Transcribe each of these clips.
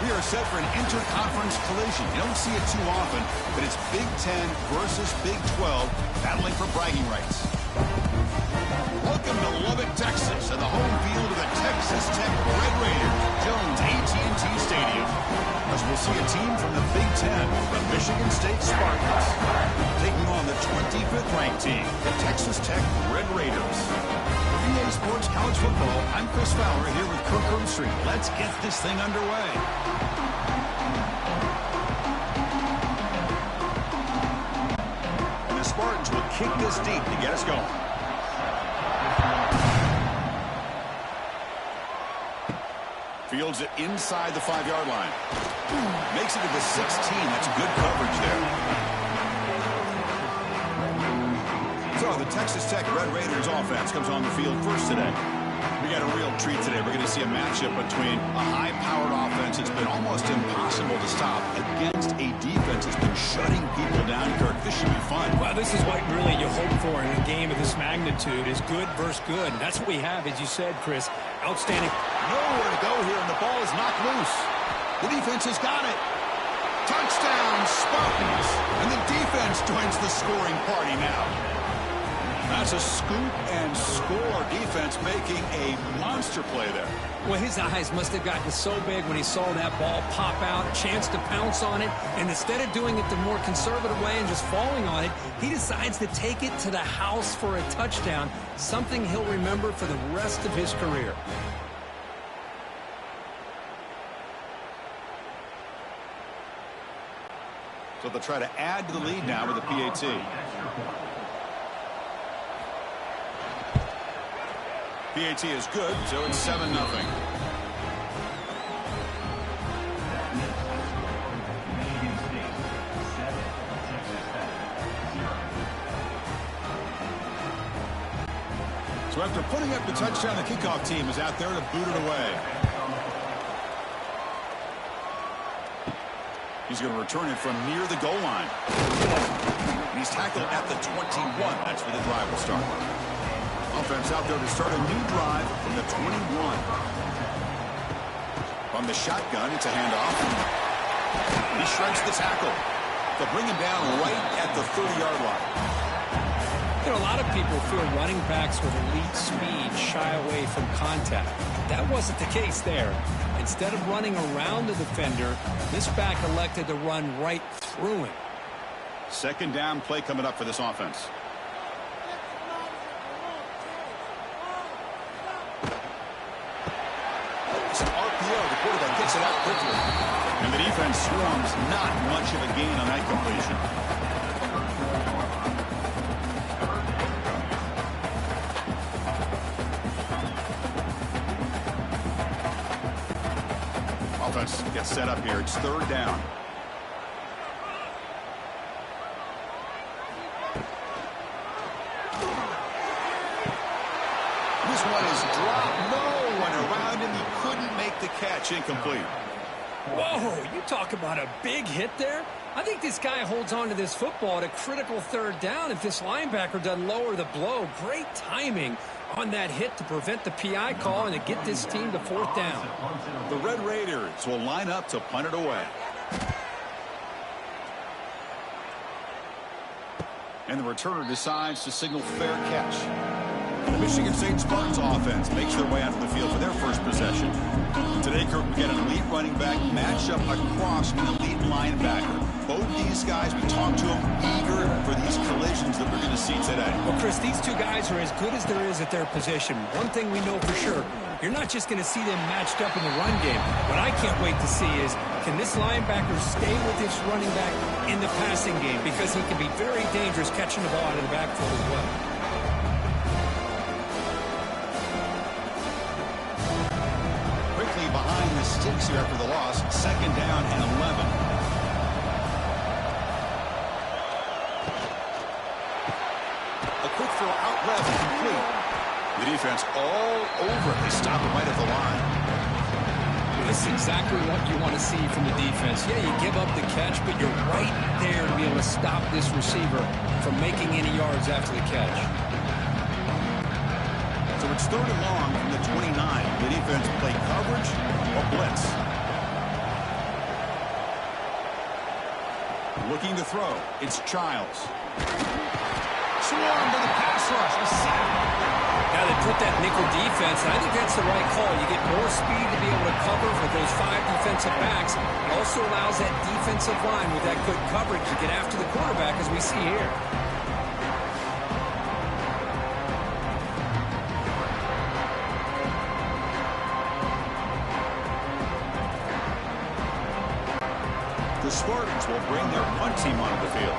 We are set for an interconference collision. You don't see it too often, but it's Big Ten versus Big 12 battling for bragging rights. Welcome to Lubbock, Texas, and the home field of the Texas Tech Red Raiders, Jones AT&T Stadium. As we'll see a team from the Big Ten, the Michigan State Spartans, taking on the 25th ranked team, the Texas Tech Red Raiders. For EA Sports College Football, I'm Chris Fowler here with Kirk Herbstreit. Let's get this thing underway. And the Spartans will kick this deep to get us going. Fields it inside the 5-yard line. Makes it to the 16. That's good coverage there. So the Texas Tech Red Raiders offense comes on the field first today. We got a real treat today. We're going to see a matchup between a high-powered offense that's been almost impossible to stop against a defense that's been shutting people down. Kirk, this should be fun. Well, this is what really you hope for in a game of this magnitude is good versus good. And that's what we have, as you said, Chris. Outstanding. Nowhere to go here, and the ball is knocked loose. The defense has got it. Touchdown, Spartans. And the defense joins the scoring party now. That's a scoop and score. Defense making a monster play there. Well, his eyes must have gotten so big when he saw that ball pop out, chance to pounce on it, and instead of doing it the more conservative way and just falling on it, he decides to take it to the house for a touchdown, something he'll remember for the rest of his career. So they'll try to add to the lead now with a PAT. PAT is good, so it's 7-0. So after putting up the touchdown, the kickoff team is out there to boot it away. He's going to return it from near the goal line. And he's tackled at the 21. That's where the drive will start. Offense out there to start a new drive from the 21. From the shotgun, it's a handoff. He shreds the tackle. They'll bring him down right at the 30-yard line. You know, a lot of people feel running backs with elite speed shy away from contact. That wasn't the case there. Instead of running around the defender, this back elected to run right through him. Second down play coming up for this offense. It's an RPO. The quarterback gets it out quickly. And the defense swarms. Not much of a gain on that completion. Offense gets set up here. It's third down. This one is dropped. No one around him. He couldn't make the catch. Incomplete. Whoa, you talk about a big hit there. I think this guy holds on to this football at a critical third down if this linebacker doesn't lower the blow. Great timing on that hit to prevent the PI call and to get this team to fourth down. The Red Raiders will line up to punt it away. And the returner decides to signal fair catch. The Michigan State Spartans offense makes their way onto the field for their first possession. Today, Kirk, we get an elite running back match up across an elite linebacker. Both these guys, we talked to them, eager for these collisions that we're going to see today. Well, Chris, these two guys are as good as there is at their position. One thing we know for sure, you're not just going to see them matched up in the run game. What I can't wait to see is, can this linebacker stay with this running back in the passing game? Because he can be very dangerous catching the ball out of the backfield as well. Behind the sticks here after the loss. Second down and 11. A quick throw out left, complete. The defense all over it. They stop it right at the line. This is exactly what you want to see from the defense. Yeah, you give up the catch, but you're right there to be able to stop this receiver from making any yards after the catch. So it's third and long from the 29. The defense play coverage or blitz. Looking to throw. It's Childs. Swarm to the pass rush. A sack. Now they put that nickel defense, and I think that's the right call. You get more speed to be able to cover for those 5 defensive backs. It also allows that defensive line with that good coverage to get after the quarterback, as we see here. The Spartans will bring their punt team onto the field.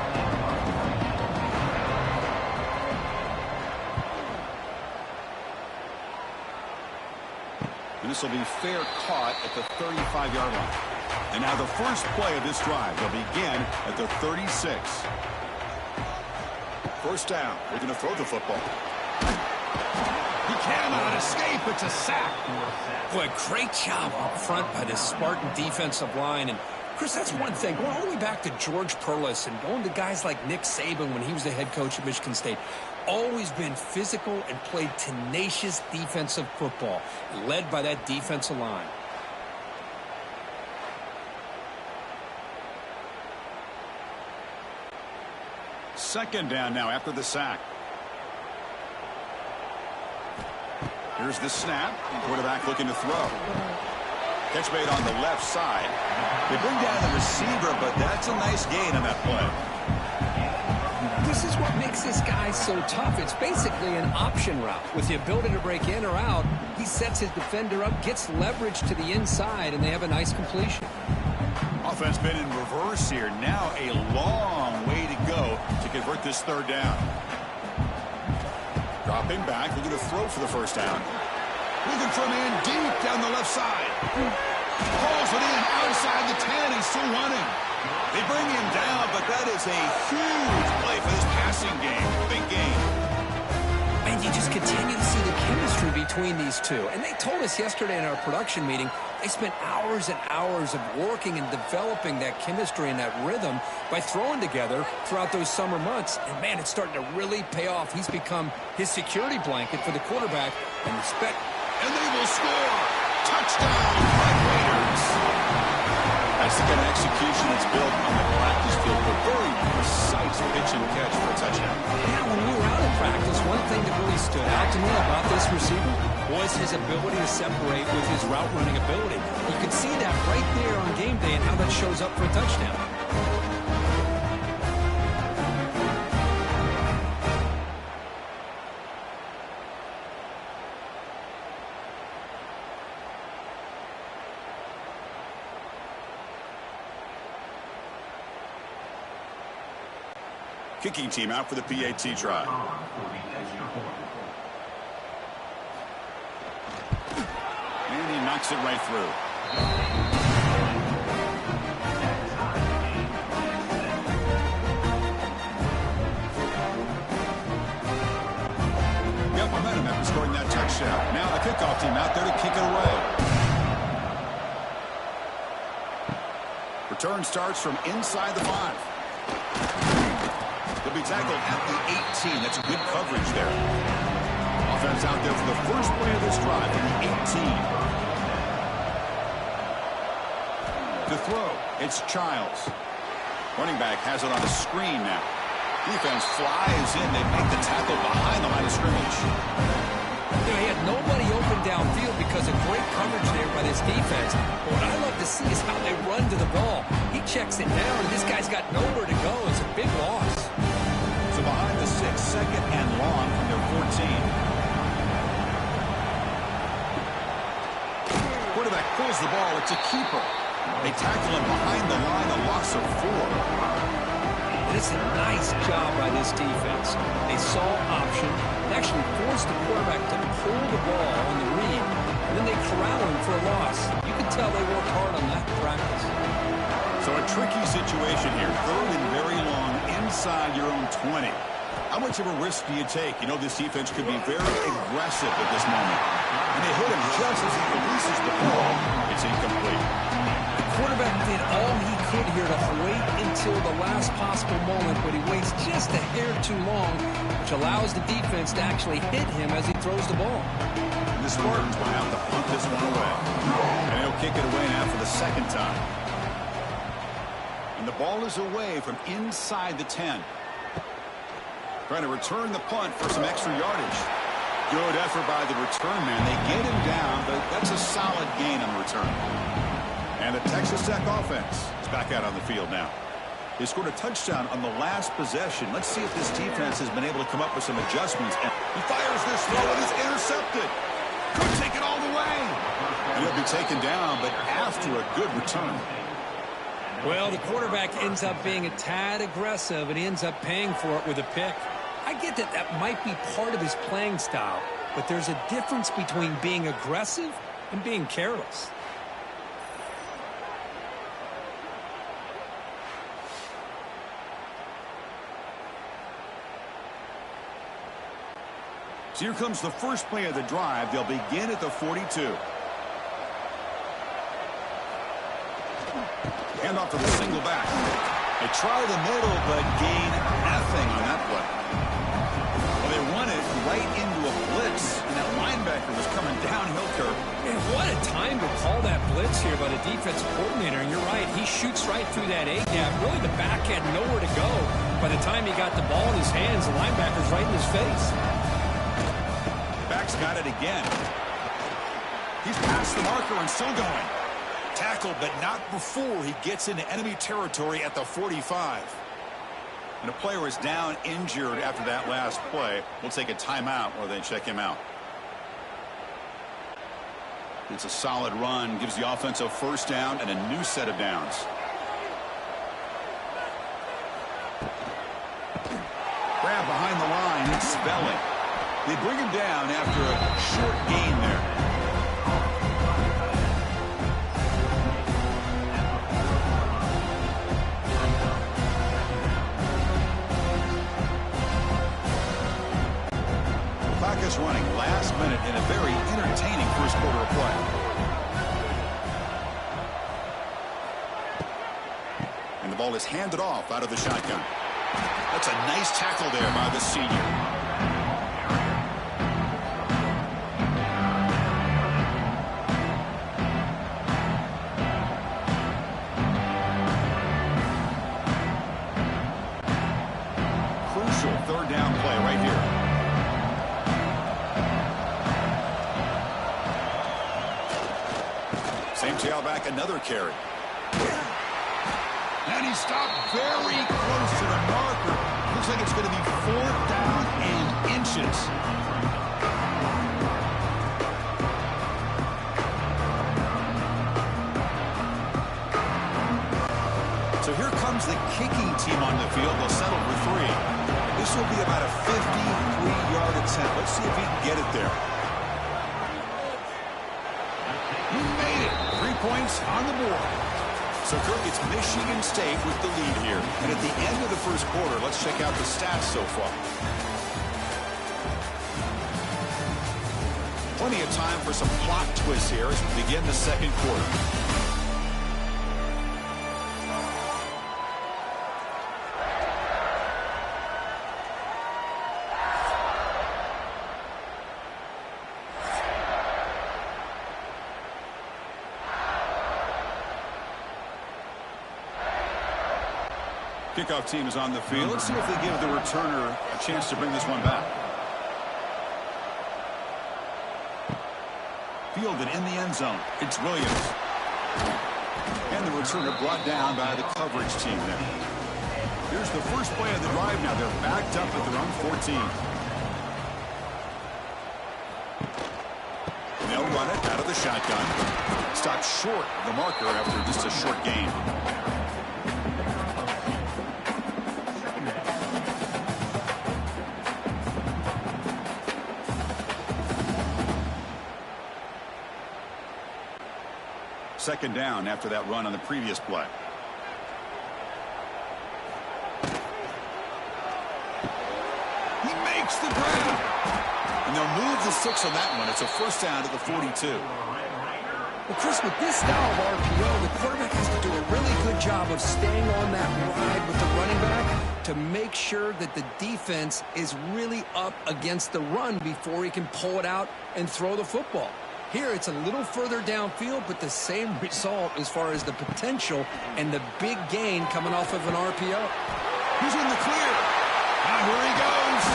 And this will be fair caught at the 35-yard line. And now the first play of this drive will begin at the 36. First down. They're going to throw the football. He cannot escape. It's a sack. Boy, great job up front by this Spartan defensive line. And Chris, that's one thing. Going all the way back to George Perlis and going to guys like Nick Saban when he was the head coach at Michigan State. Always been physical and played tenacious defensive football, led by that defensive line. Second down now after the sack. Here's the snap. Quarterback looking to throw. Catch made on the left side. They bring down the receiver, but that's a nice gain on that play. This is what makes this guy so tough. It's basically an option route. With the ability to break in or out, he sets his defender up, gets leverage to the inside, and they have a nice completion. Offense been in reverse here. Now a long way to go to convert this third down. Dropping back, looking to throw for the first down. Looking for a man deep down the left side. Pulls it in outside the 10. He's still running. They bring him down, but that is a huge play for this passing game. Big game. And you just continue to see the chemistry between these two. And they told us yesterday in our production meeting, they spent hours and hours of working and developing that chemistry and that rhythm by throwing together throughout those summer months. And, man, it's starting to really pay off. He's become his security blanket for the quarterback. And respect. And they will score. Touchdown, Red Raiders. That's the kind of execution that's built on the practice field for very precise pitch and catch for a touchdown. Yeah, when we were out of practice, one thing that really stood out to me about this receiver was his ability to separate with his route running ability. You can see that right there on game day and how that shows up for a touchdown. Kicking team out for the PAT try. And he knocks it right through. Got momentum after scoring that touchdown. Now the kickoff team out there to kick it away. Return starts from inside the 5. He'll be tackled at the 18. That's a good coverage there. Offense out there for the first play of this drive from the 18. To throw, it's Childs. Running back has it on a screen now. Defense flies in. They make the tackle behind the line of scrimmage. You know, he had nobody open downfield because of great coverage there by this defense. But what I love to see is how they run to the ball. He checks it down, and this guy's got nowhere to go. It's a big loss. So behind the 6, second and long from their 14. Quarterback pulls the ball. It's a keeper. They tackle him behind the line, a loss of 4. And it's a nice job by this defense. They saw option. They actually forced the quarterback to pull the ball on the read, and then they corral him for a loss. You can tell they worked hard on that in practice. So a tricky situation here. Third and very long inside your own 20. How much of a risk do you take? You know this defense could be very aggressive at this moment. And they hit him just as he releases the ball. It's incomplete. The quarterback did all he could here to wait until the last possible moment, but he waits just a hair too long, which allows the defense to actually hit him as he throws the ball. And the Spartans will have to punt this one away. And he'll kick it away now for the second time. And the ball is away from inside the 10. Trying to return the punt for some extra yardage. Good effort by the return man. They get him down, but that's a solid gain on the return. And the Texas Tech offense is back out on the field now. They scored a touchdown on the last possession. Let's see if this defense has been able to come up with some adjustments. And he fires this throw, and it's intercepted. Could take it all the way. And he'll be taken down, but after a good return. Well, the quarterback ends up being a tad aggressive, and he ends up paying for it with a pick. I get that that might be part of his playing style, but there's a difference between being aggressive and being careless. So here comes the first play of the drive. They'll begin at the 42. Hand off to the single back. They try the middle, but gain nothing on that play. Well, they run it right into a blitz, and that linebacker was coming downhill curve. Man, what a time to call that blitz here by the defensive coordinator. And you're right, he shoots right through that A-gap. Really, the back had nowhere to go. By the time he got the ball in his hands, the linebacker's right in his face. Back's got it again. He's past the marker and still going. Tackled, but not before he gets into enemy territory at the 45. And a player is down injured after that last play. We'll take a timeout while they check him out. It's a solid run, gives the offense a first down and a new set of downs. Grab behind the line, it's Spelling. They bring him down after a short gain there. Clock is running last minute in a very entertaining first quarter of play. And the ball is handed off out of the shotgun. That's a nice tackle there by the senior. Third down play right here. Same tailback, another carry. And he stopped very close to the marker. Looks like it's going to be 4th down and inches. So here comes the kicking team on the field. They'll settle for 3. This will be about a 53-yard attempt. Let's see if he can get it there. He made it. 3 points on the board. So, Kirk, it's Michigan State with the lead here. And at the end of the first quarter, let's check out the stats so far. Plenty of time for some plot twists here as we begin the second quarter. Kickoff team is on the field. Let's see if they give the returner a chance to bring this one back. Fielded in the end zone. It's Williams. And the returner brought down by the coverage team there. Here's the first play of the drive now. They're backed up at their own 14. They'll run it out of the shotgun. Stopped short of the marker after just a short gain. Second down after that run on the previous play. He makes the grab. And they'll move the 6 on that one. It's a first down to the 42. Well, Chris, with this style of RPO, the quarterback has to do a really good job of staying on that ride with the running back to make sure that the defense is really up against the run before he can pull it out and throw the football. Here, it's a little further downfield, but the same result as far as the potential and the big gain coming off of an RPO. He's in the clear. Now here he goes.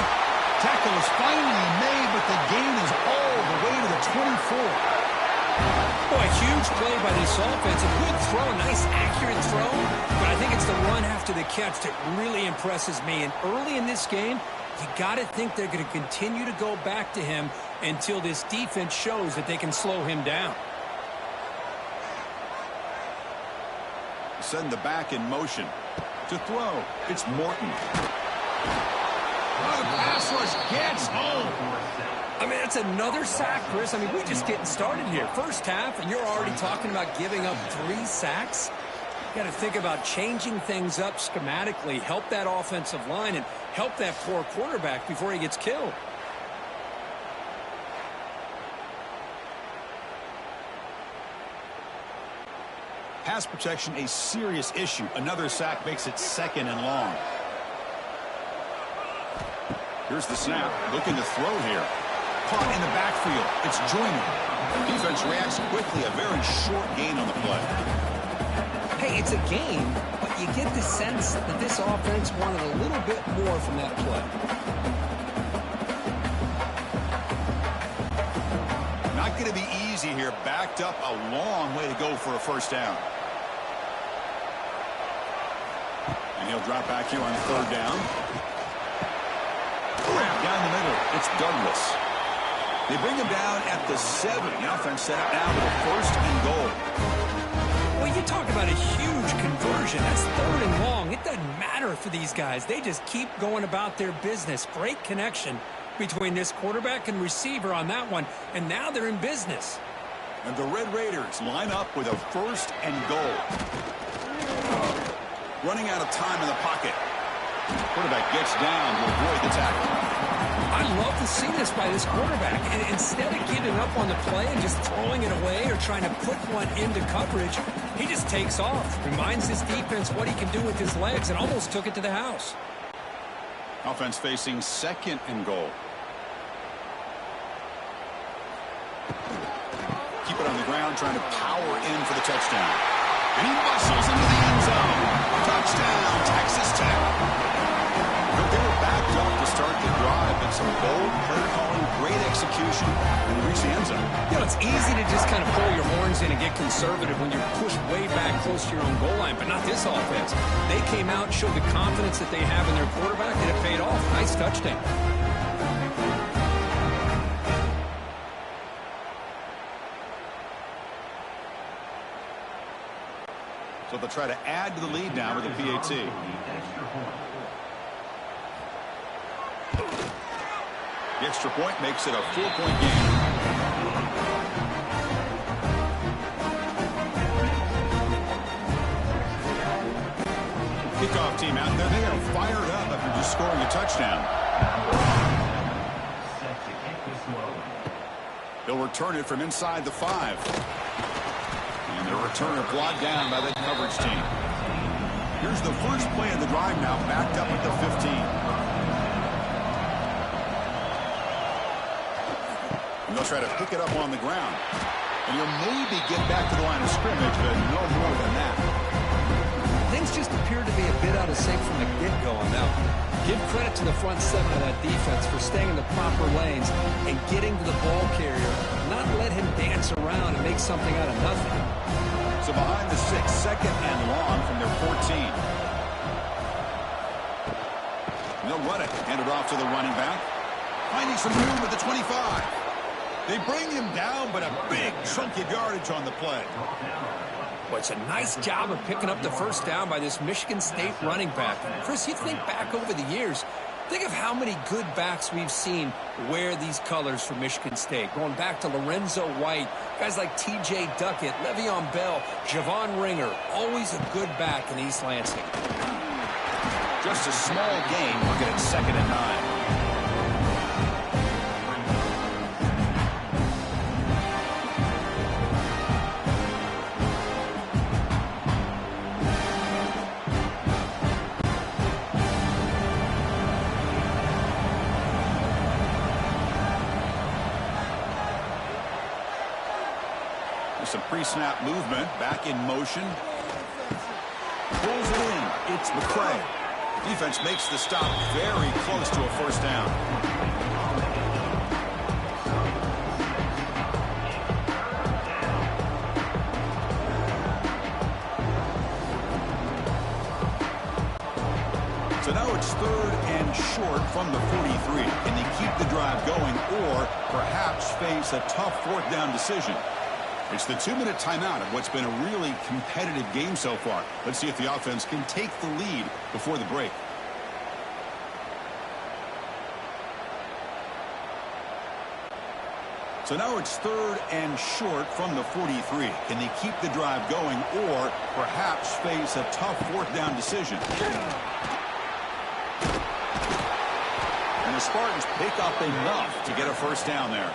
Tackle is finally made, but the gain is all the way to the 24. Boy, huge play by this offense. A good throw, a nice accurate throw. But I think it's the run after the catch that really impresses me. And early in this game, you got to think they're going to continue to go back to him until this defense shows that they can slow him down. Send the back in motion. To throw, it's Morton. Oh, the pass rush gets home. I mean, that's another sack, Chris. I mean, we're just getting started here. First half, and you're already talking about giving up 3 sacks. You got to think about changing things up schematically, help that offensive line, and help that poor quarterback before he gets killed. Pass protection, a serious issue. Another sack makes it 2nd and long. Here's the snap. Looking to throw here. Caught in the backfield. It's Joyner. Defense reacts quickly. A very short gain on the play. Hey, it's a game, but you get the sense that this offense wanted a little bit more from that play. Not going to be easy here. Backed up a long way to go for a first down. And he'll drop back here on 3rd down. Down the middle, it's Douglas. They bring him down at the 7. The offense set up now with a 1st and goal. Well, you talk about a huge conversion. That's 3rd and long. It doesn't matter for these guys. They just keep going about their business. Great connection between this quarterback and receiver on that one, and now they're in business. And the Red Raiders line up with a 1st and goal. Running out of time in the pocket. Quarterback gets down to avoid the tackle. I love to see this by this quarterback. And instead of giving up on the play and just throwing it away or trying to put one into coverage, he just takes off. Reminds his defense what he can do with his legs and almost took it to the house. Offense facing 2nd and goal. Keep it on the ground, trying to power in for the touchdown. And he muscles into the end zone. Touchdown, Texas Tech. They were backed up to start the drive, but some bold play calling, great execution, and they reach the end zone. You know, it's easy to just kind of pull your horns in and get conservative when you're pushed way back close to your own goal line, but not this offense. They came out, showed the confidence that they have in their quarterback, and it paid off. Nice touchdown. So they'll try to add to the lead now with a PAT. The extra point makes it a 4-point game. Kickoff team out there. They are fired up after just scoring a touchdown. They'll return it from inside the 5. And the returner blocked down by the coverage team. Here's the first play of the drive now, backed up at the 15. And they'll try to pick it up on the ground. And you'll maybe get back to the line of scrimmage, but no more than that. Things just appear to be a bit out of sync from the get-go on that one. Give credit to the front 7 of that defense for staying in the proper lanes and getting to the ball carrier, not let him dance around and make something out of nothing. So behind the 6, 2nd and long from their 14. And they'll run it. Hand it off to the running back. Finding some room at the 25. They bring him down, but a big chunk of yardage on the play. Well, it's a nice job of picking up the first down by this Michigan State running back. Chris, you think back over the years, think of how many good backs we've seen wear these colors for Michigan State. Going back to Lorenzo White, guys like T.J. Duckett, Le'Veon Bell, Javon Ringer, always a good back in East Lansing. Just a small gain, looking at 2nd and 9. some pre-snap movement. Back in motion. Pulls it in. It's McCray. Defense makes the stop very close to a first down. So now it's 3rd and short from the 43. Can they keep the drive going or perhaps face a tough 4th down decision? It's the 2-minute timeout of what's been a really competitive game so far. Let's see if the offense can take the lead before the break. So now it's 3rd and short from the 43. Can they keep the drive going or perhaps face a tough 4th down decision? And the Spartans pick up enough to get a first down there.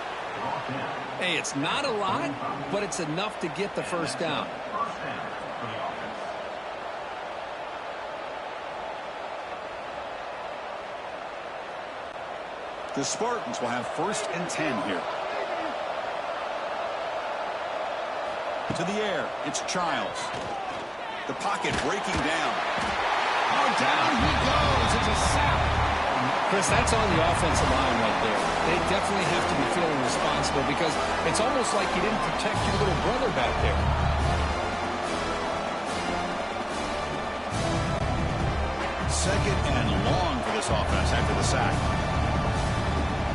Hey, it's not a lot, but it's enough to get the first down. The Spartans will have 1st and 10 here. To the air, it's Childs. The pocket breaking down. Oh, down he goes. It's a sack. Chris, that's on the offensive line right there. They definitely have to be feeling responsible because it's almost like you didn't protect your little brother back there. Second and long for this offense after the sack.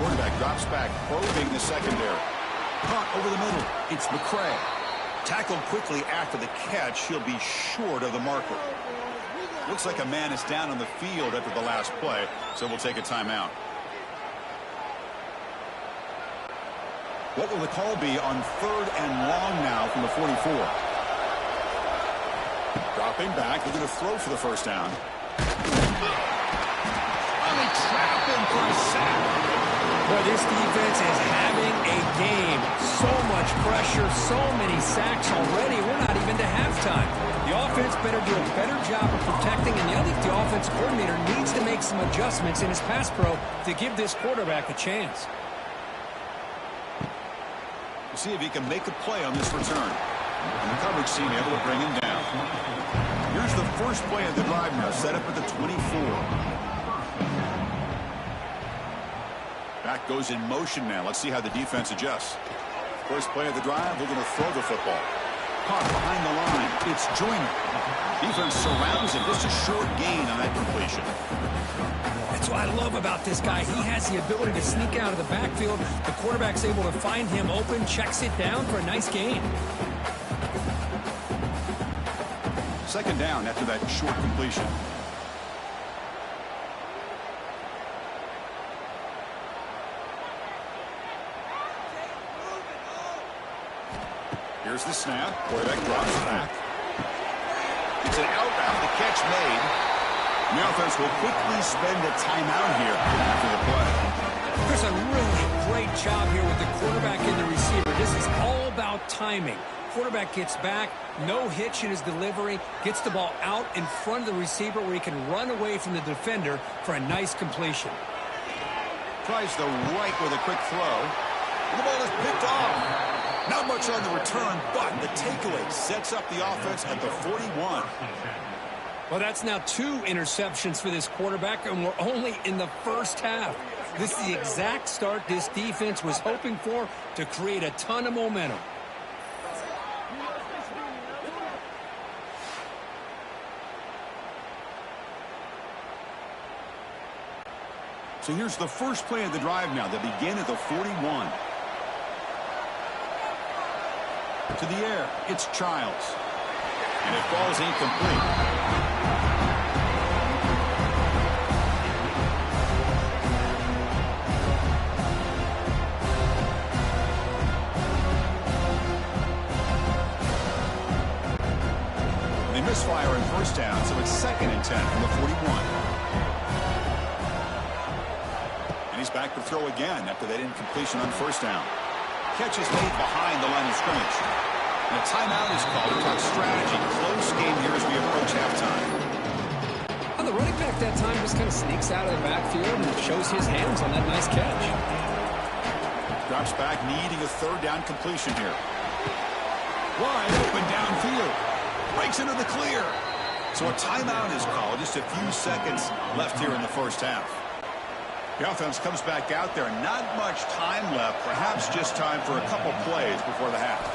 Quarterback drops back, probing the secondary. Caught over the middle. It's McCray. Tackled quickly after the catch. He'll be short of the marker. Looks like a man is down on the field after the last play, so we'll take a timeout. What will the call be on 3rd and long now from the 44? Dropping back. They're going to throw for the first down. Only trapped him for a sack. Boy, this defense is having a game. So much pressure, so many sacks already. We're not even to halftime. The offense better do a better job of protecting, and I think the offense coordinator needs to make some adjustments in his pass pro to give this quarterback a chance. We'll see if he can make a play on this return. And the coverage team able to bring him down. Here's the first play of the drive now, set up at the 24. Back goes in motion now. Let's see how the defense adjusts. First play of the drive, they're going to throw the football. Caught behind the line. It's Joyner. Defense surrounds him. Just a short gain on that completion. That's what I love about this guy. He has the ability to sneak out of the backfield. The quarterback's able to find him open, checks it down for a nice gain. Second down after that short completion. Here's the snap. Quarterback drops back. It's an outbound. The catch made. And the offense will quickly spend a timeout here after the play. There's a really great job here with the quarterback and the receiver. This is all about timing. Quarterback gets back, no hitch in his delivery, gets the ball out in front of the receiver where he can run away from the defender for a nice completion. Tries the right with a quick throw. And the ball is picked off. Not much on the return, but the takeaway sets up the offense at the 41. Well, that's now 2 interceptions for this quarterback, and we're only in the first half. This is the exact start this defense was hoping for to create a ton of momentum. So here's the first play of the drive now. They begin at the 41. To the air, it's Childs. And it falls incomplete. They misfire in first down, so it's 2nd and 10 from the 41. And he's back to throw again after that incompletion on first down. Catch is made behind the line of scrimmage. And a timeout is called to talk strategy. Close game here as we approach halftime. Well, the running back that time just kind of sneaks out of the backfield and shows his hands on that nice catch. Drops back, needing a 3rd down completion here. Wide open downfield. Breaks into the clear. So a timeout is called. Just a few seconds left here in the first half. The offense comes back out there. Not much time left. Perhaps just time for a couple plays before the half.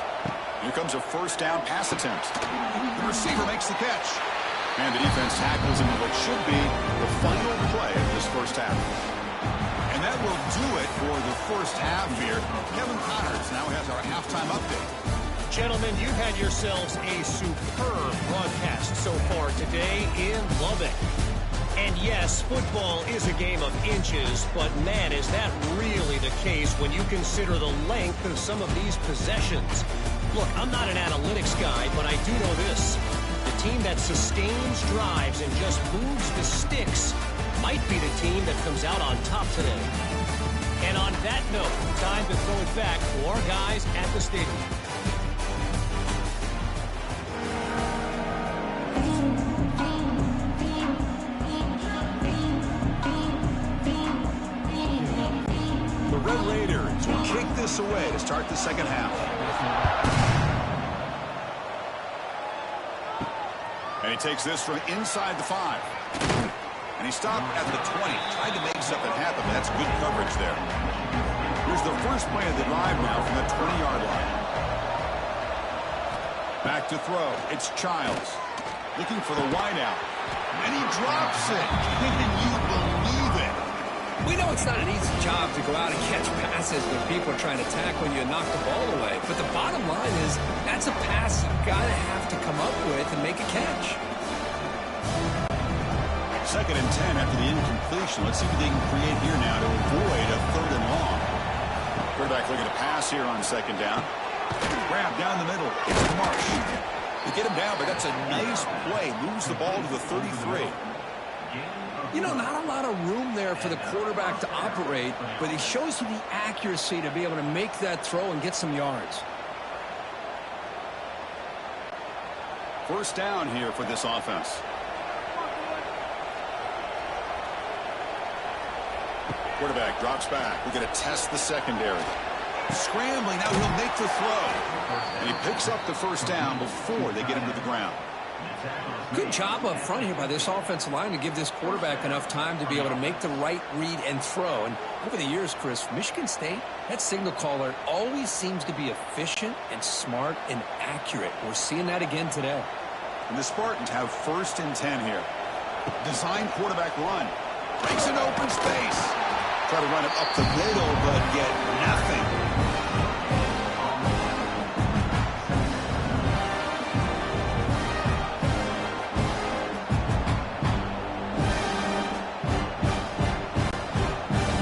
Here comes a first down pass attempt. The receiver makes the catch. And the defense tackles into what should be the final play of this first half. And that will do it for the first half here. Kevin Connors now has our halftime update. Gentlemen, you've had yourselves a superb broadcast so far today in Lubbock. And yes, football is a game of inches, but man, is that really the case when you consider the length of some of these possessions. Look, I'm not an analytics guy, but I do know this. The team that sustains drives and just moves the sticks might be the team that comes out on top today. And on that note, time to throw it back to our guys at the stadium. The Red Raiders will kick this away to start the second half. And he takes this from inside the 5. And he stopped at the 20. Tried to make something happen, but that's good coverage there. Here's the first play of the drive now from the 20-yard line. Back to throw. It's Childs. Looking for the wideout. And he drops it. Can you believe it? We know it's not an easy job to go out and catch passes when people are trying to tackle you and knock the ball away. But the bottom line is that's a pass you've got to have to come up with and make a catch. 2nd and 10 after the incompletion. Let's see what they can create here now to avoid a 3rd and long. Quarterback looking to pass here on 2nd down. Grab down the middle. It's Marsh. They get him down, but that's a nice play. Moves the ball to the 33. You know, not a lot of room there for the quarterback to operate, but he shows you the accuracy to be able to make that throw and get some yards. First down here for this offense. Quarterback drops back. We're going to test the secondary. Scrambling. Now he'll make the throw. And he picks up the first down before they get him to the ground. Good job up front here by this offensive line to give this quarterback enough time to be able to make the right read and throw. And over the years, Chris, Michigan State, that signal caller always seems to be efficient and smart and accurate. We're seeing that again today. And the Spartans have 1st and 10 here. Design quarterback run. Breaks an open space. Try to run it up the middle, but get nothing.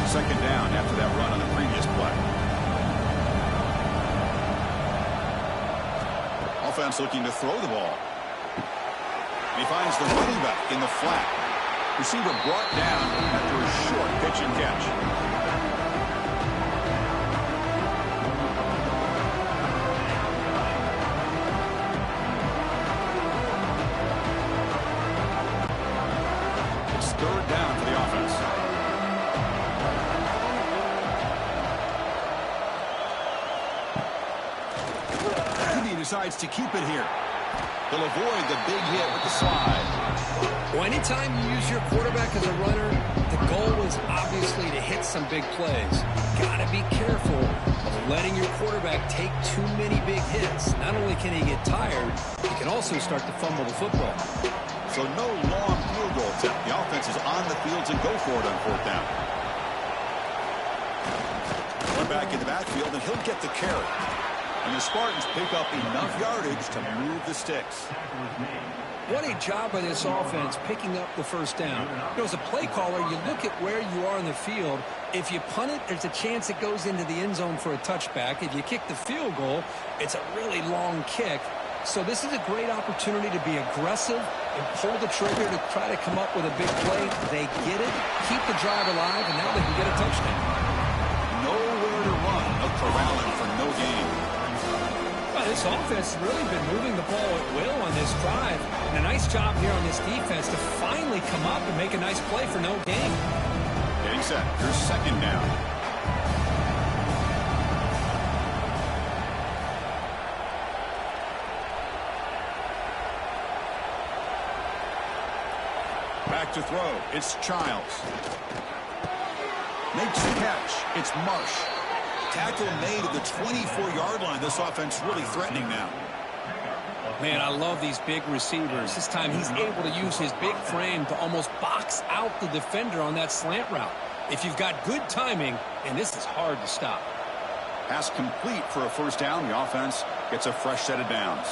Second down after that run on the previous play. Offense looking to throw the ball. And he finds the running back in the flat. Receiver brought down after a short pitch and catch. It's 3rd down for the offense. He decides to keep it here. He'll avoid the big hit with the slide. Well, anytime you use your quarterback as a runner, the goal is obviously to hit some big plays. Got to be careful of letting your quarterback take too many big hits. Not only can he get tired, he can also start to fumble the football. So no long field goal attempt. The offense is on the field to go for it on 4th down. One back in the backfield, and he'll get the carry. And the Spartans pick up enough yardage to move the sticks. What a job by this offense picking up the first down. You know, as a play caller, you look at where you are in the field. If you punt it, there's a chance it goes into the end zone for a touchback. If you kick the field goal, it's a really long kick. So this is a great opportunity to be aggressive and pull the trigger to try to come up with a big play. They get it, keep the drive alive, and now they can get a touchdown. Nowhere to run. No corralling for no gain. Well, this offense has really been moving the ball at will on this drive. And a nice job here on this defense to finally come up and make a nice play for no gain. Getting set. Here's 2nd down. Back to throw. It's Childs. Makes the catch. It's Marsh. Tackle made at the 24-yard line. This offense really threatening now. Man, I love these big receivers. This time he's able to use his big frame to almost box out the defender on that slant route. If you've got good timing, and this is hard to stop. Pass complete for a first down. The offense gets a fresh set of downs.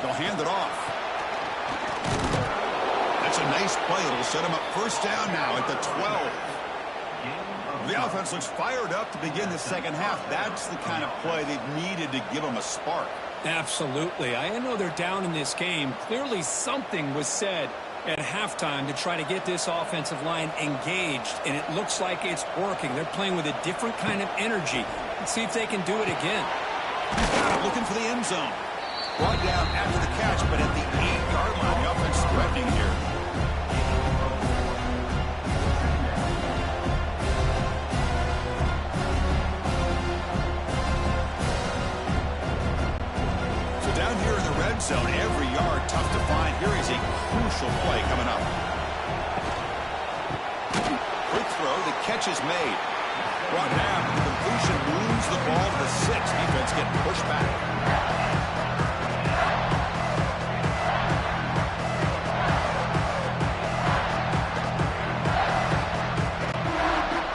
They'll hand it off. That's a nice play. It'll set him up first down now at the 12. The offense looks fired up to begin the second half. That's the kind of play they've needed to give them a spark. Absolutely. I know they're down in this game. Clearly something was said at halftime to try to get this offensive line engaged, and it looks like it's working. They're playing with a different kind of energy. Let's see if they can do it again. Looking for the end zone. Brought down after the catch, but at the 8-yard line, the offense threatening here. Down here in the red zone, every yard tough to find. Here is a crucial play coming up. Quick throw, the catch is made. Brought down, the completion moves the ball to the 6. Defense getting pushed back.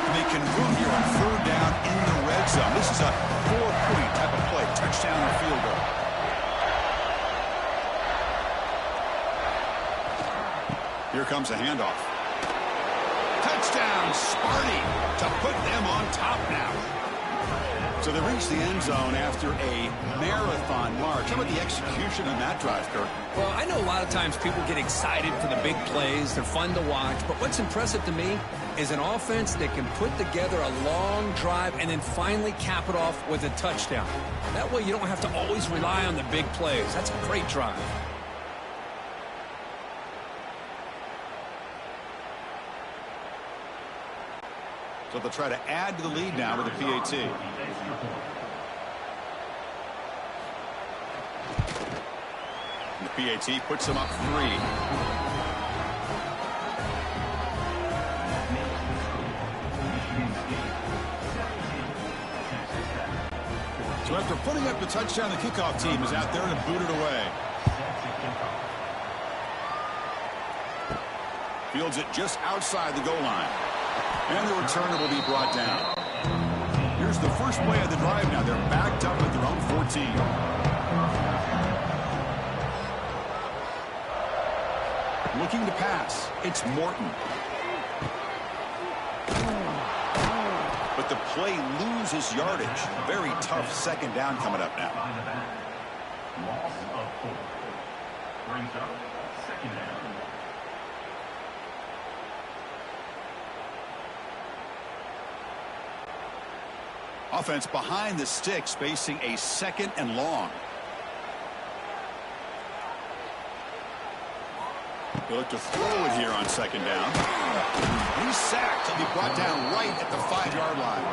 And they convert here on third down in the red zone. This is a 4-point type of play, touchdown or field goal. Here comes a handoff. Touchdown, Sparty, to put them on top now. So they reach the end zone after a marathon march. How about the execution on that drive, Kirk? Well, I know a lot of times people get excited for the big plays. They're fun to watch. But what's impressive to me is an offense that can put together a long drive and then finally cap it off with a touchdown. That way you don't have to always rely on the big plays. That's a great drive. So they'll try to add to the lead now with a PAT. And the PAT puts them up 3. So after putting up the touchdown, the kickoff team is out there to boot it away. Fields it just outside the goal line. And the returner will be brought down. Here's the first play of the drive now. They're backed up at their own 14. Looking to pass. It's Morton. But the play loses yardage. Very tough second down coming up now. Loss of 4. Brings up second down. Offense behind the sticks, facing a 2nd and long. They look to throw it here on 2nd down. He's sacked. He'll be brought down right at the 5-yard line.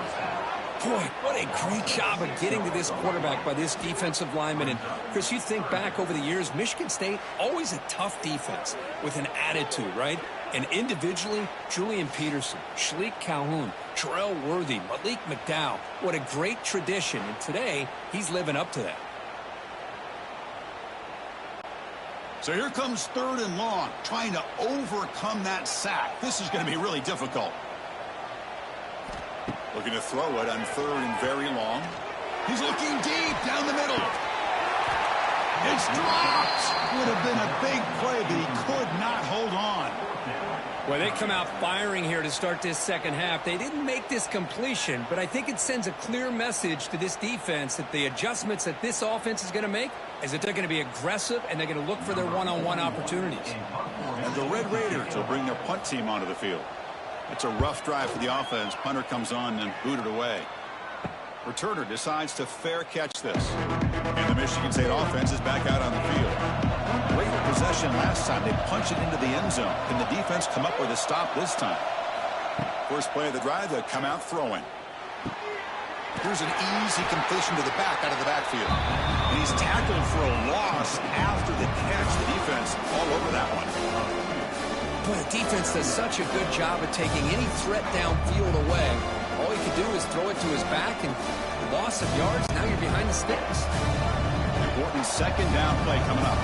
Boy, what a great job of getting to this quarterback by this defensive lineman. And, Chris, you think back over the years, Michigan State, always a tough defense with an attitude, right? And individually, Julian Peterson, Shalik Calhoun, Terrell Worthy, Malik McDowell. What a great tradition. And today, he's living up to that. So here comes 3rd and long, trying to overcome that sack. This is going to be really difficult. Looking to throw it on 3rd and very long. He's looking deep down the middle. It's dropped. Would have been a big play, but he could not hold on. Well, they come out firing here to start this second half. They didn't make this completion, but I think it sends a clear message to this defense that the adjustments that this offense is going to make is that they're going to be aggressive and they're going to look for their one-on-one opportunities. And the Red Raiders will bring their punt team onto the field. It's a rough drive for the offense. Punter comes on and booted away. Returner decides to fair catch this. And the Michigan State offense is back out on the field. Great possession last time. They punch it into the end zone. Can the defense come up with a stop this time? First play of the drive, they'll come out throwing. Here's an easy completion to the back out of the backfield. And he's tackled for a loss after the catch. The defense all over that one. Boy, the defense does such a good job of taking any threat downfield away. All he could do is throw it to his back, and loss of yards, now you're behind the sticks. Important second down play coming up.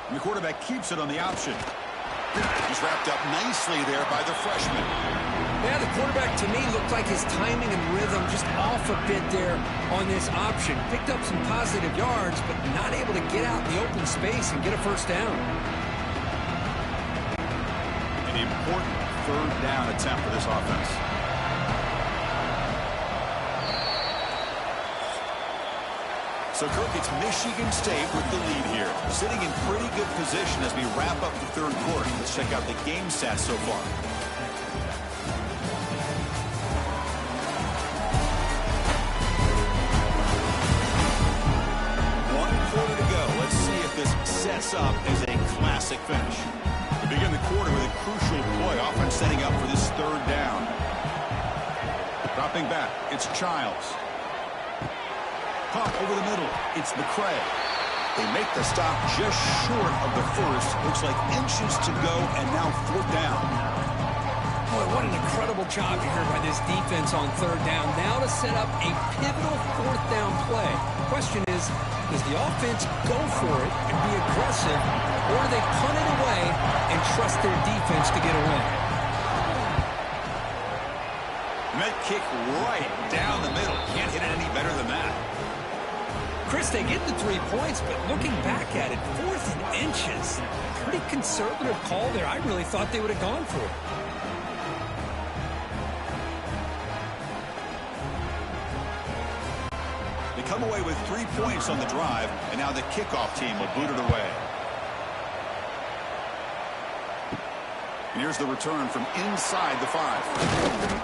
And the quarterback keeps it on the option. He's wrapped up nicely there by the freshman. Yeah, the quarterback, to me, looked like his timing and rhythm just off a bit there on this option. Picked up some positive yards, but not able to get out in the open space and get a first down. An important third down attempt for this offense. So, Kirk, it's Michigan State with the lead here. Sitting in pretty good position as we wrap up the third quarter. Let's check out the game stats so far. One quarter to go. Let's see if this sets up as a classic finish. We begin the quarter with a crucial play. Offense setting up for this third down. Dropping back. It's Childs. Pop over the middle. It's McCray. They make the stop just short of the first. Looks like inches to go, and now fourth down. Boy, what an incredible job here by this defense on third down. Now to set up a pivotal fourth down play. Question is, does the offense go for it and be aggressive, or do they punt it away and trust their defense to get a win? Met kick right down the middle. Can't hit it any better than that. Chris, they get the 3 points, but looking back at it, 4th and inches. Pretty conservative call there. I really thought they would have gone for it. They come away with 3 points on the drive, and now the kickoff team will boot it away. And here's the return from inside the 5.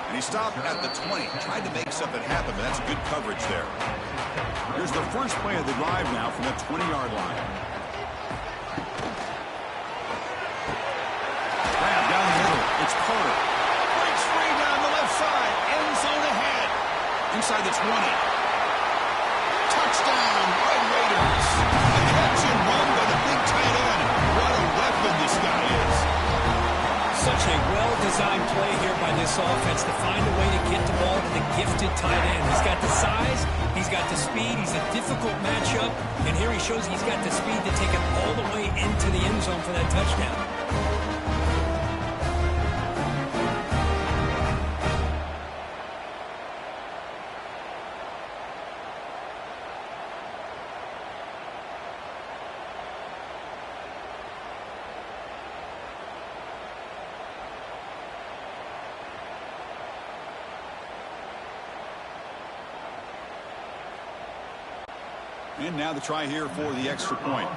And he stopped at the 20. Tried to make something happen, but that's good coverage there. Here's the first play of the drive now from the 20-yard line. Grab down the middle. It's Carter. Breaks free down the left side. End zone ahead. Inside the 20. Touchdown, Red Raiders. A catch and run by the big tight end. What a weapon this guy is. Such a well-designed play here by this offense to find a way to get the ball to the gifted tight end. He's got the size, he's got the speed, he's a difficult matchup, and here he shows he's got the speed to take it all the way into the end zone for that touchdown. And now the try here for the extra point.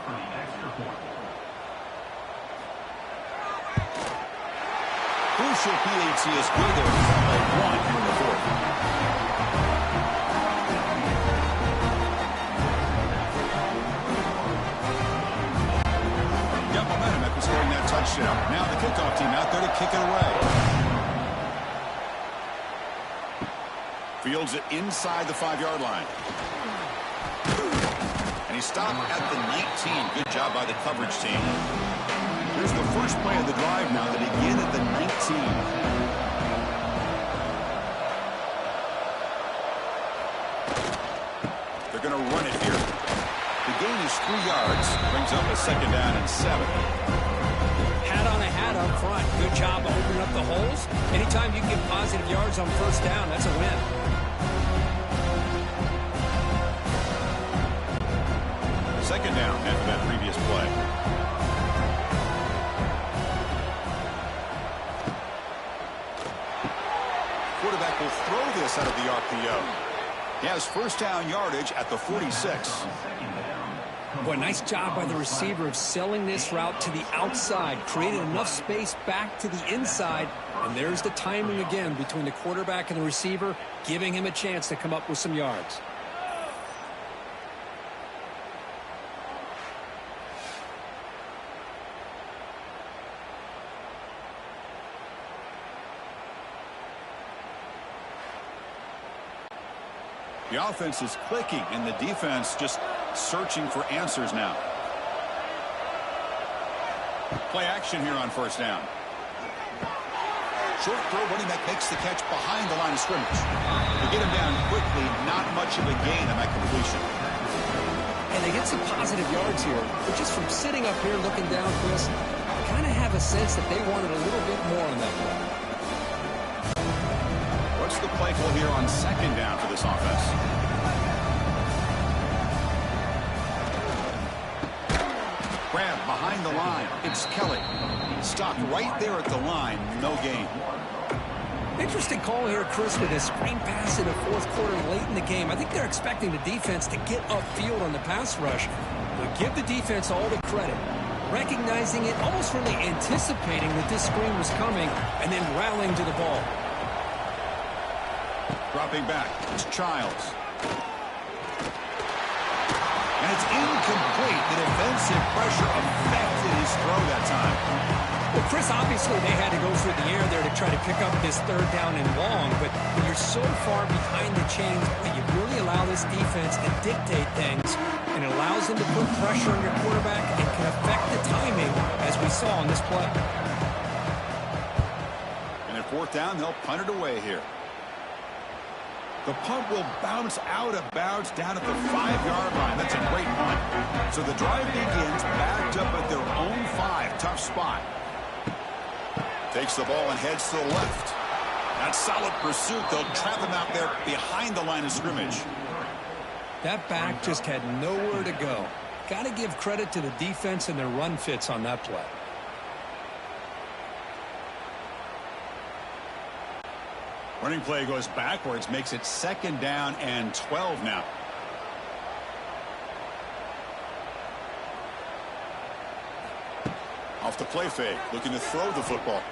Crucial PAT is good there. By 1 in the fourth. Got momentum after scoring that touchdown. Now the kickoff team out there to kick it away. Fields it inside the 5-yard line. He stopped at the 19. Good job by the coverage team. Here's the first play of the drive now to begin at the 19. They're going to run it here. The gain is 3 yards. Brings up a second down and 7. Hat on a hat up front. Good job of opening up the holes. Anytime you can get positive yards on first down, that's a win. Second down after that previous play. Quarterback will throw this out of the RPO. He has first down yardage at the 46. Boy, nice job by the receiver of selling this route to the outside. Created enough space back to the inside. And there's the timing again between the quarterback and the receiver, giving him a chance to come up with some yards. The offense is clicking, and the defense just searching for answers now. Play action here on first down. Short throw, running back makes the catch behind the line of scrimmage. To get him down quickly, not much of a gain on that completion. And they get some positive yards here. But just from sitting up here looking down, Chris, I kind of have a sense that they wanted a little bit more on that play. What's the play call here on second down for this offense? Grab behind the line. It's Kelly. Stopped right there at the line. No gain. Interesting call here, Chris, with a screen pass in the fourth quarter late in the game. I think they're expecting the defense to get upfield on the pass rush. But give the defense all the credit. Recognizing it, almost really anticipating that this screen was coming, and then rallying to the ball. Dropping back. It's Childs. And it's incomplete. The defensive pressure affected his throw that time. Well, Chris, obviously they had to go through the air there to try to pick up this third down and long, but when you're so far behind the chains, you really allow this defense to dictate things, and it allows them to put pressure on your quarterback and can affect the timing, as we saw on this play. And at fourth down, they'll punt it away here. The punt will bounce out of bounds down at the 5-yard line. That's a great punt. So the drive begins backed up at their own 5. Tough spot. Takes the ball and heads to the left. That's solid pursuit. They'll trap him out there behind the line of scrimmage. That back just had nowhere to go. Got to give credit to the defense and their run fits on that play. Running play goes backwards, makes it second down and 12 now. Off the play fake, looking to throw the football.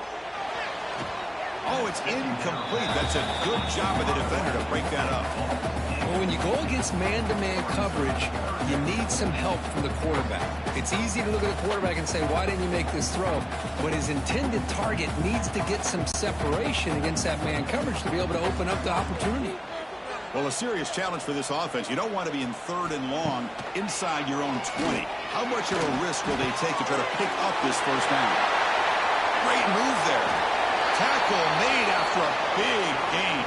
Oh, it's incomplete. That's a good job of the defender to break that up. Well, when you go against man-to-man coverage, you need some help from the quarterback. It's easy to look at the quarterback and say, why didn't you make this throw? But his intended target needs to get some separation against that man coverage to be able to open up the opportunity. Well, a serious challenge for this offense. You don't want to be in third and long inside your own 20. How much of a risk will they take to try to pick up this first down? Great move there. Tackle made after a big gain.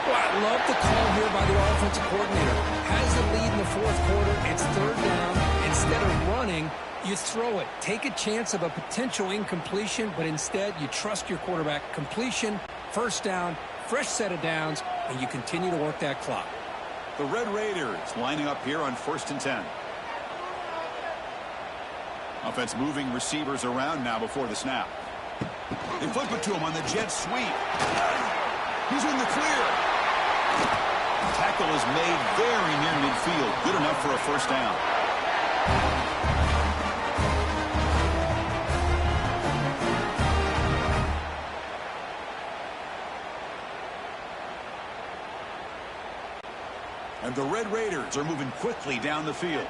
Well, I love the call here by the offensive coordinator. Has the lead in the fourth quarter. It's third down. Instead of running, you throw it. Take a chance of a potential incompletion, but instead you trust your quarterback. Completion, first down, fresh set of downs, and you continue to work that clock. The Red Raiders lining up here on 1st and 10. Offense moving receivers around now before the snap. They flip it to him on the jet sweep. He's in the clear. Tackle is made very near midfield. Good enough for a first down. And the Red Raiders are moving quickly down the field.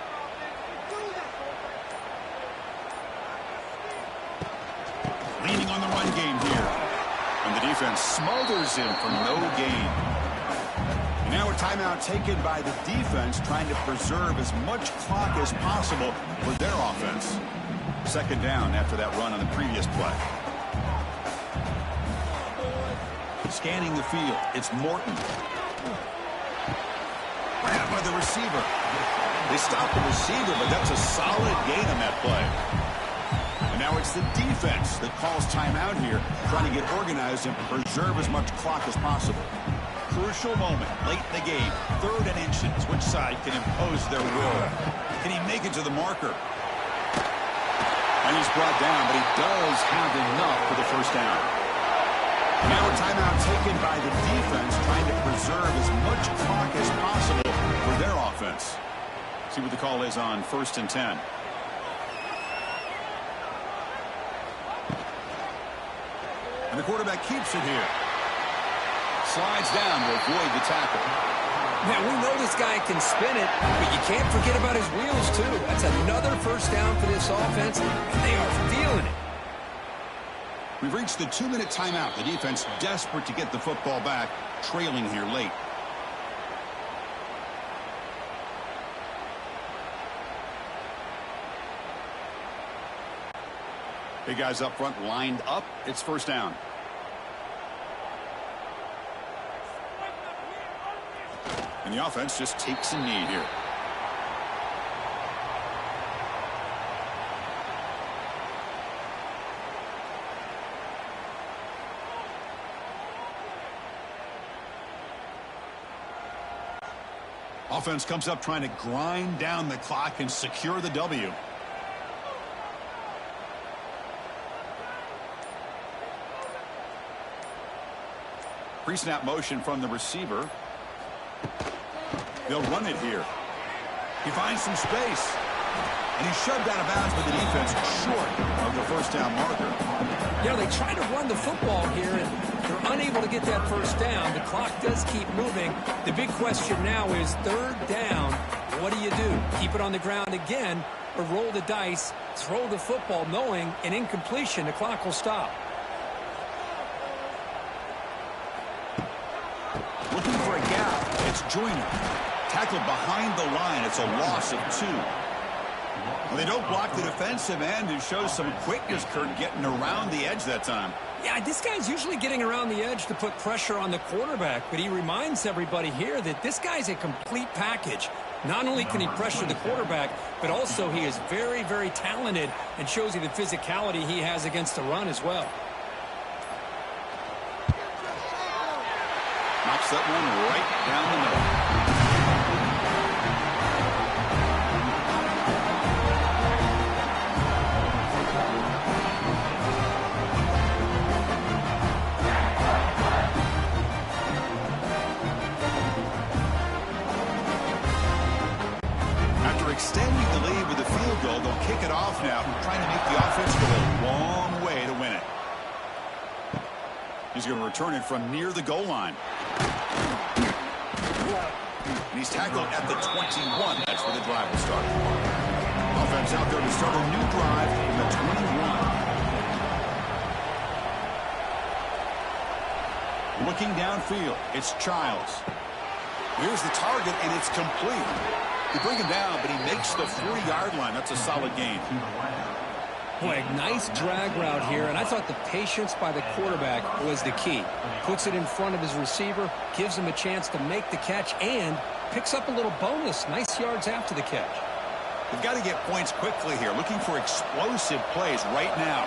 Leaning on the run game here. And the defense smothers him for no gain. And now a timeout taken by the defense, trying to preserve as much clock as possible for their offense. Second down after that run on the previous play. Scanning the field, it's Morton. Grabbed by the receiver. They stop the receiver, but that's a solid gain on that play. And now it's the defense that calls timeout here, trying to get organized and preserve as much clock as possible. Crucial moment late in the game, 3rd and inches. Which side can impose their will? Can he make it to the marker? And he's brought down, but he does have enough for the first down. Now a timeout taken by the defense, trying to preserve as much clock as possible for their offense. See what the call is on 1st and 10. And the quarterback keeps it here. Slides down to avoid the tackle. Now, we know this guy can spin it, but you can't forget about his wheels, too. That's another first down for this offense, and they are feeling it. We've reached the 2-minute timeout. The defense desperate to get the football back, trailing here late. Hey, guys up front lined up. It's first down. And the offense just takes a knee here. Offense comes up trying to grind down the clock and secure the W. Pre-snap motion from the receiver. They'll run it here. He finds some space. And he's shoved out of bounds with the defense short of the first down marker. You know, they try to run the football here, and they're unable to get that first down. The clock does keep moving. The big question now is third down. What do you do? Keep it on the ground again, or roll the dice, throw the football, knowing an incompletion, the clock will stop. Looking for a gap. It's Joyner. Tackled behind the line. It's a loss of 2. Well, they don't block the defensive end, who shows some quickness, Kurt, getting around the edge that time. Yeah, this guy's usually getting around the edge to put pressure on the quarterback, but he reminds everybody here that this guy's a complete package. Not only can he pressure the quarterback, but also he is very, very talented and shows you the physicality he has against the run as well. Knocks that one right down the middle. After extending the lead with a field goal, they'll kick it off now, trying to make the offense go a long way to win it. He's going to return it from near the goal line. And he's tackled at the 21. That's where the drive will start. Offense out there to start a new drive from the 21. Looking downfield, it's Childs. Here's the target, and it's complete. They bring him down, but he makes the 40-yard line. That's a solid gain. Boy, nice drag route here, and I thought the patience by the quarterback was the key. Puts it in front of his receiver, gives him a chance to make the catch, and picks up a little bonus. Nice yards after the catch. They've got to get points quickly here, looking for explosive plays right now.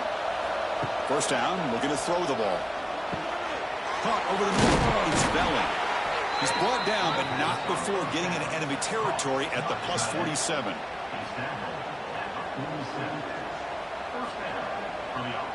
First down, looking to throw the ball. Caught over the middle. It's Belling. He's brought down, but not before getting into enemy territory at the plus 47. First down at 47. First down for the offense.